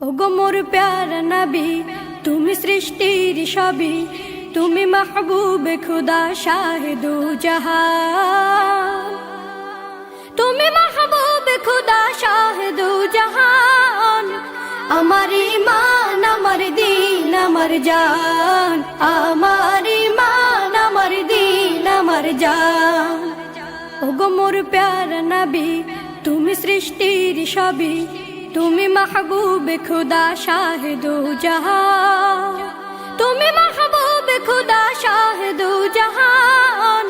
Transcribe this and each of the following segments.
ওগো মোর প্যারা নবী, তুমি সৃষ্টির সবই, তুমি মাহবুবে খুদা শাহিদু জাহান, তুমি মাহবুবে খুদা শাহিদু জাহান। আমার ঈমান, আমার দিন, আমার জান, আমার ঈমান, আমার দিন, আমার জান। ওগো মোর প্যারা নবী, তুমি সৃষ্টির সবই, তুমি মাহবুবে খুদা শাহিদু জাহান, তুমি মাহবুবে খুদা শাহিদু জাহান।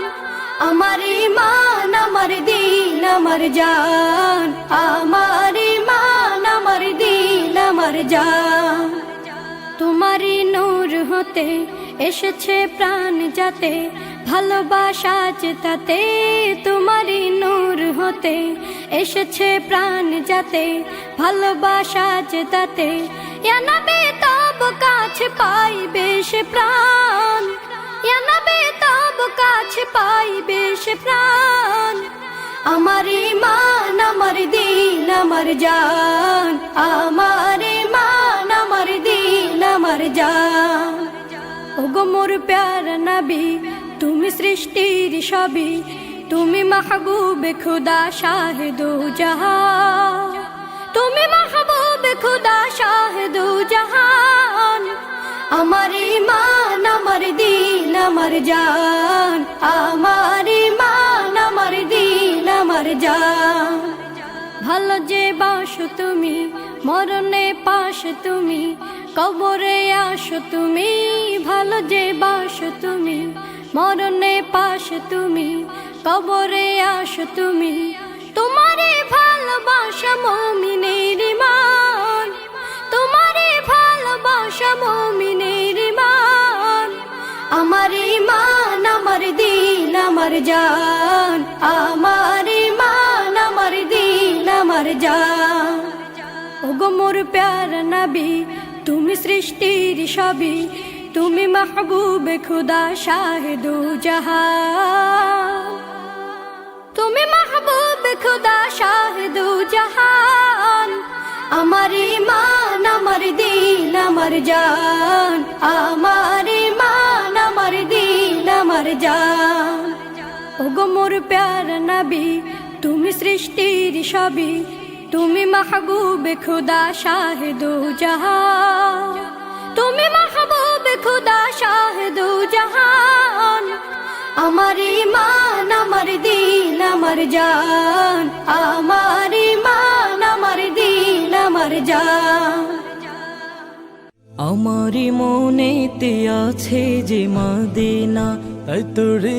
আমার ঈমান, আমার দিন, আমার জান, আমার ঈমান, আমার দিন, আমার জান। তোমারই নূর হতে এসেছে প্রাণ যাতে, ভালোবাসা চেতাতে। তোমারই নূর হতে এসেছে প্রাণ যাতে, ভালোবাসা চেতাতে। ইয়া নবী তব কাছে পাইবে সে প্রাণ, ইয়া নবী তব কাছে পাইবে সে প্রাণ। আমার ঈমান, আমার দিন, আমার জান, আমার ঈমান, আমার দিন, আমার জান। ওগো মোর প্যারা নবী, তুমি সৃষ্টির সবই, তুমি মাহবুবে খুদা শাহিদু জাহান, তুমি মাহবুবে খুদা শাহিদু জাহান। আমার ঈমান, আমার দিন, আমার জান, আমার ঈমান, আমার দিন, আমার জান। ভালো যে বাসো তুমি, মরণে পাশ তুমি, কবরে আসো তুমি। ভালো যে বাসো তুমি, মরণে পাশ তুমি, কবরে আসো তুমি। তোমারে ভালোবাসা মুমিনের ঈমান, তোমারে ভালোবাসা মুমিনের ঈমান। আমার ঈমান, আমার দিন, আমার জান, আমার ঈমান, আমার দিন, আমার জান। ওগো মোর প্যারা নবী, তুমি সৃষ্টির সবই, তুমি মাহবুবে খুদা শাহিদু জাহান, তুমি মাহবুবে খুদা শাহিদু জাহান। আমার ঈমান, আমার দিন, আমার জান, আমার ঈমান, আমার দিন, আমার জান। ওগো মোর প্যারা নবী, তুমি সৃষ্টির সবই, তুমি মাহবুবে খুদা শাহিদু জাহান, তুমি মাহবুবে খুদা শাহিদু জাহান। আমার ঈমান, আমার দিন, আমার জান, আমার ঈমান, আমার দিন, আমার জান। আমারি মনেতে আছে যে মদিনা, তাই তোরে